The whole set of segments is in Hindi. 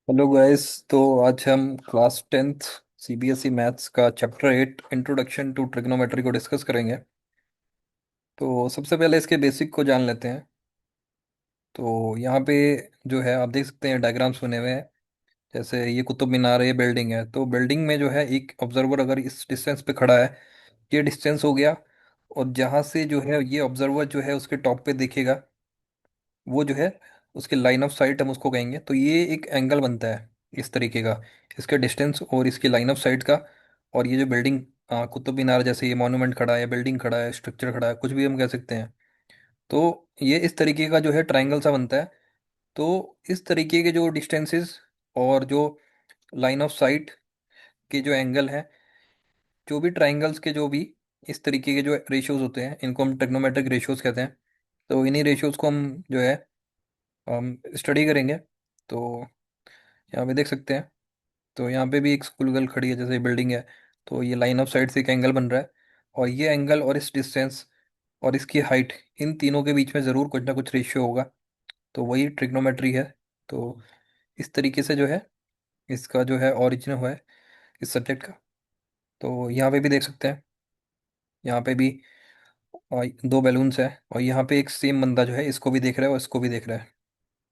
Hello guys. तो आज हम क्लास 10th सीबीएसई मैथ्स का चैप्टर 8 इंट्रोडक्शन टू ट्रिग्नोमेट्री को डिस्कस करेंगे। तो सबसे पहले इसके बेसिक को जान लेते हैं। तो यहाँ पे जो है आप देख सकते हैं डायग्राम्स बने हुए हैं। जैसे ये कुतुब मीनार है, ये बिल्डिंग है। तो बिल्डिंग में जो है एक ऑब्जर्वर अगर इस डिस्टेंस पे खड़ा है, ये डिस्टेंस हो गया। और जहाँ से जो है ये ऑब्जर्वर जो है उसके टॉप पे देखेगा, वो जो है उसके लाइन ऑफ साइट हम उसको कहेंगे। तो ये एक एंगल बनता है इस तरीके का, इसके डिस्टेंस और इसकी लाइन ऑफ साइट का। और ये जो बिल्डिंग, कुतुब मीनार, जैसे ये मॉन्यूमेंट खड़ा है, बिल्डिंग खड़ा है, स्ट्रक्चर खड़ा है, कुछ भी हम कह सकते हैं। तो ये इस तरीके का जो है ट्राइंगल सा बनता है। तो इस तरीके के जो डिस्टेंसेस और जो लाइन ऑफ साइट के जो एंगल हैं, जो भी ट्राइंगल्स के जो भी इस तरीके के जो रेशियोज होते हैं, इनको हम ट्रिग्नोमेट्रिक रेशियोज कहते हैं। तो इन्हीं रेशियोज को हम जो है हम स्टडी करेंगे। तो यहाँ पे देख सकते हैं। तो यहाँ पे भी एक स्कूल गर्ल खड़ी है, जैसे बिल्डिंग है। तो ये लाइन ऑफ साइट से एक एंगल बन रहा है। और ये एंगल और इस डिस्टेंस और इसकी हाइट, इन तीनों के बीच में ज़रूर कुछ ना कुछ रेशियो होगा। तो वही ट्रिग्नोमेट्री है। तो इस तरीके से जो है इसका जो है ऑरिजिन हुआ है इस सब्जेक्ट का। तो यहाँ पे भी देख सकते हैं। यहाँ पे भी दो बैलून्स है, और यहाँ पे एक सेम बंदा जो है इसको भी देख रहा है और इसको भी देख रहा है।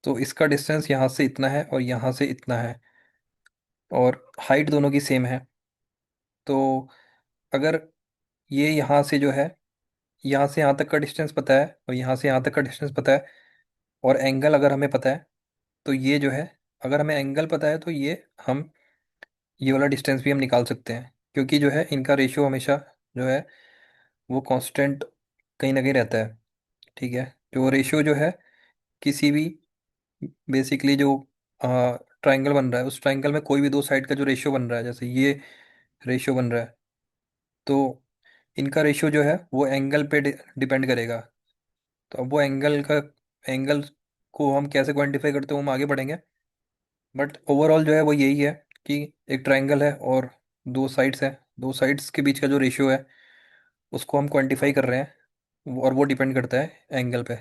तो इसका डिस्टेंस यहाँ से इतना है और यहाँ से इतना है, और हाइट दोनों की सेम है। तो अगर ये यहाँ से जो है, यहाँ से यहाँ तक का डिस्टेंस पता है और यहाँ से यहाँ तक का डिस्टेंस पता है, और एंगल अगर हमें पता है, तो ये जो है, अगर हमें एंगल पता है तो ये हम ये वाला डिस्टेंस भी हम निकाल सकते हैं। क्योंकि जो है इनका रेशियो हमेशा जो है वो कांस्टेंट कहीं ना कहीं रहता है। ठीक है। जो रेशियो जो है किसी भी, बेसिकली जो ट्राइंगल बन रहा है, उस ट्राइंगल में कोई भी दो साइड का जो रेशियो बन रहा है, जैसे ये रेशियो बन रहा है, तो इनका रेशियो जो है वो एंगल पे डिपेंड करेगा। तो अब वो एंगल को हम कैसे क्वांटिफाई करते हैं वो हम आगे बढ़ेंगे। बट ओवरऑल जो है वो यही है कि एक ट्राइंगल है और दो साइड्स हैं, दो साइड्स के बीच का जो रेशियो है उसको हम क्वांटिफाई कर रहे हैं, और वो डिपेंड करता है एंगल पे।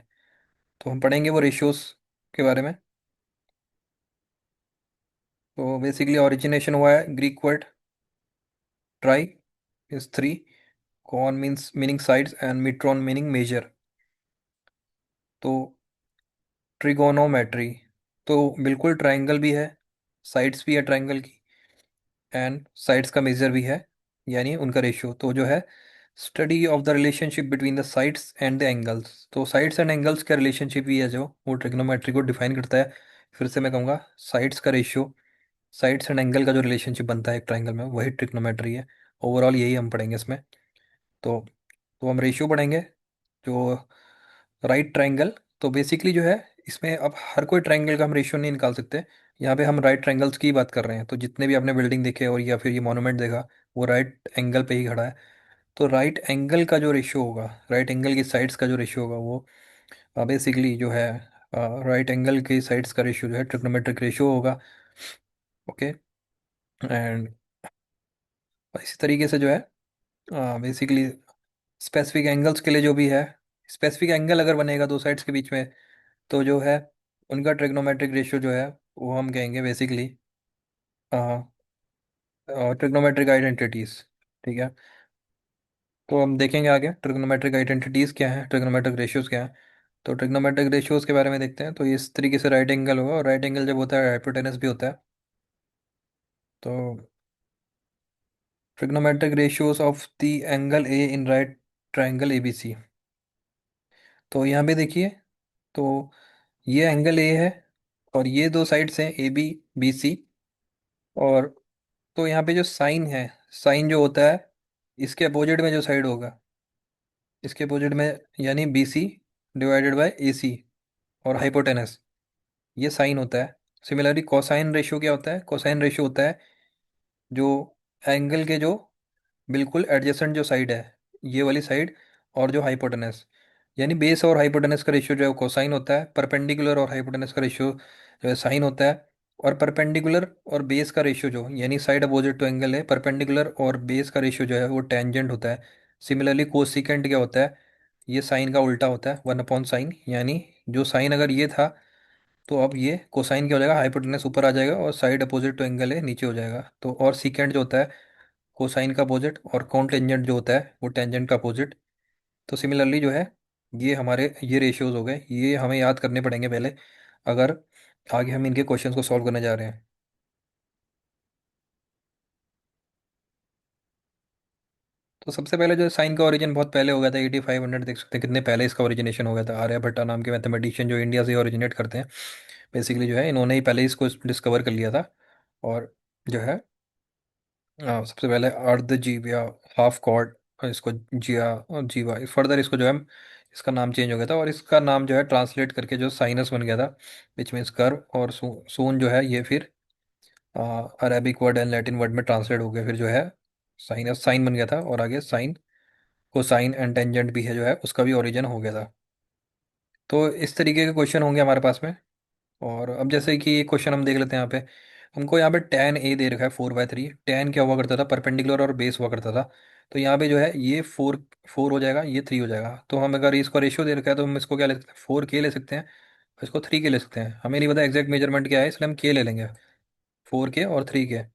तो हम पढ़ेंगे वो रेशियोज के बारे में। तो बेसिकली ओरिजिनेशन हुआ है Greek word tri is three, gon means meaning sides, and metron meaning measure. तो ट्रिगोनोमेट्री, तो बिल्कुल ट्राइंगल भी है, साइड्स भी है ट्राइंगल की, एंड साइड्स का मेजर भी है, यानी उनका रेशियो। तो जो है study of the relationship between the sides and the angles. तो साइड्स एंड एंगल्स का रिलेशनशिप ही है जो वो ट्रिग्नोमेट्री को डिफाइन करता है। फिर से मैं कहूँगा, साइड्स का रेशियो, साइड्स एंड एंगल का जो रिलेशनशिप बनता है एक ट्राइंगल में, वही ट्रिग्नोमेट्री है। ओवरऑल यही हम पढ़ेंगे इसमें। तो हम रेशियो पढ़ेंगे जो राइट ट्राइंगल। तो बेसिकली जो है इसमें अब हर कोई ट्राइंगल का हम रेशियो नहीं निकाल सकते। यहाँ पे हम राइट ट्राइंगल्स की बात कर रहे हैं। तो जितने भी आपने बिल्डिंग देखे और या फिर ये मॉन्यूमेंट देखा, वो राइट एंगल पे ही खड़ा है। तो राइट एंगल का जो रेशियो होगा, राइट एंगल की साइड्स का जो रेशियो होगा, वो बेसिकली जो है राइट एंगल की साइड्स का रेशियो जो है ट्रिग्नोमेट्रिक रेशियो होगा। ओके। एंड इसी तरीके से जो है बेसिकली स्पेसिफिक एंगल्स के लिए जो भी है, स्पेसिफिक एंगल अगर बनेगा दो साइड्स के बीच में, तो जो है उनका ट्रिग्नोमेट्रिक रेशियो जो है वो हम कहेंगे बेसिकली ट्रिग्नोमेट्रिक आइडेंटिटीज। ठीक है। तो हम देखेंगे आगे ट्रिग्नोमेट्रिक आइडेंटिटीज क्या है, ट्रिग्नोमेट्रिक रेशियोज क्या है। तो ट्रिग्नोमेट्रिक रेशियोज के बारे में देखते हैं। तो इस तरीके से राइट एंगल होगा, और राइट एंगल जब होता है हाइपोटेनस भी होता है। तो trigonometric ratios of the angle A in right triangle A B C. तो यहाँ पे देखिए, तो ये एंगल ए है और ये दो साइड्स हैं ए बी, बी सी। और तो यहाँ पे जो साइन है, साइन जो होता है इसके अपोजिट में जो साइड होगा, इसके अपोजिट में, यानी बी सी डिवाइडेड बाय ए सी और हाइपोटेनस, ये साइन होता है। सिमिलरली कोसाइन रेशियो क्या होता है? कोसाइन रेशियो होता है जो एंगल के जो बिल्कुल एडजेसेंट जो साइड है, ये वाली साइड, और जो हाइपोटेनस, यानी बेस और हाइपोटेनस का रेशियो जो है वो कोसाइन होता है। परपेंडिकुलर और हाइपोटेनस का रेशियो जो है साइन होता है। और परपेंडिकुलर और बेस का रेशियो जो, यानी साइड अपोजिट टू एंगल है, परपेंडिकुलर और बेस का रेशियो जो है वो टेंजेंट होता है। सिमिलरली कोसिकेंट क्या होता है? ये साइन का उल्टा होता है, वन अपॉन साइन। यानी जो साइन अगर ये था, तो अब ये कोसाइन क्या हो जाएगा, हाइपोटेनस ऊपर आ जाएगा और साइड अपोजिट टू एंगल है नीचे हो जाएगा। तो और सीकेंड जो होता है कोसाइन का अपोजिट, और कॉन टेंजेंट जो होता है वो टेंजेंट का अपोजिट। तो सिमिलरली जो है ये हमारे ये रेशियोज हो गए, ये हमें याद करने पड़ेंगे पहले, अगर आगे हम इनके क्वेश्चंस को सॉल्व करने जा रहे हैं। तो सबसे पहले जो साइन का ओरिजिन बहुत पहले हो गया था, 8500, देख सकते हैं कितने पहले इसका ओरिजिनेशन हो गया था। आर्यभट्टा नाम के मैथमेटिशियन जो इंडिया से ओरिजिनेट करते हैं, बेसिकली जो है इन्होंने ही पहले इसको डिस्कवर कर लिया था। और जो है सबसे पहले अर्ध जीविया, हाफ कॉर्ड, और इसको जिया और जीवा, फर्दर इसको जो है इसका नाम चेंज हो गया था, और इसका नाम जो है ट्रांसलेट करके जो साइनस बन गया था, विच मीन्स कर्व। और सून जो है ये फिर Arabic word and Latin word में ट्रांसलेट हो गया, फिर जो है साइनस साइन बन गया था, और आगे साइन को साइन एंड टेंजेंट भी है जो है उसका भी ओरिजिन हो गया था। तो इस तरीके के क्वेश्चन होंगे हमारे पास में। और अब जैसे कि एक क्वेश्चन हम देख लेते हैं यहाँ पे। हमको यहाँ पे tan ए दे रखा है 4/3। tan क्या हुआ करता था, परपेंडिकुलर और बेस हुआ करता था। तो यहाँ पे जो है ये 4 4 हो जाएगा, ये 3 हो जाएगा। तो हम अगर इसको रेशियो दे रखा है तो हम इसको क्या ले सकते हैं, 4k ले सकते हैं, इसको 3k ले सकते हैं। हमें नहीं पता एग्जैक्ट मेजरमेंट क्या है, इसलिए हम k ले लेंगे, 4k और 3k।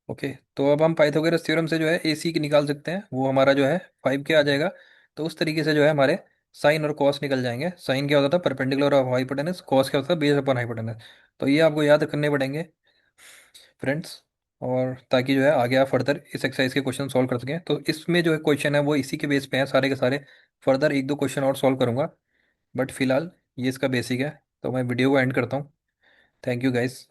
ओके, तो अब हम पाइथागोरस थ्योरम से जो है AC की निकाल सकते हैं, वो हमारा जो है 5k आ जाएगा। तो उस तरीके से जो है हमारे साइन और कॉस निकल जाएंगे। साइन क्या होता था, परपेंडिकुलर ऑफ हाइपोटेनस, कॉस क्या होता था, बेस अपॉन हाइपोटेनस। तो ये आपको याद करने पड़ेंगे फ्रेंड्स, और ताकि जो है आगे आप फर्दर इस एक्सरसाइज के क्वेश्चन सॉल्व कर सकें। तो इसमें जो है क्वेश्चन है वो इसी के बेस पे हैं सारे के सारे। फर्दर एक दो क्वेश्चन और सॉल्व करूंगा, बट फिलहाल ये इसका बेसिक है। तो मैं वीडियो को एंड करता हूँ। Thank you guys.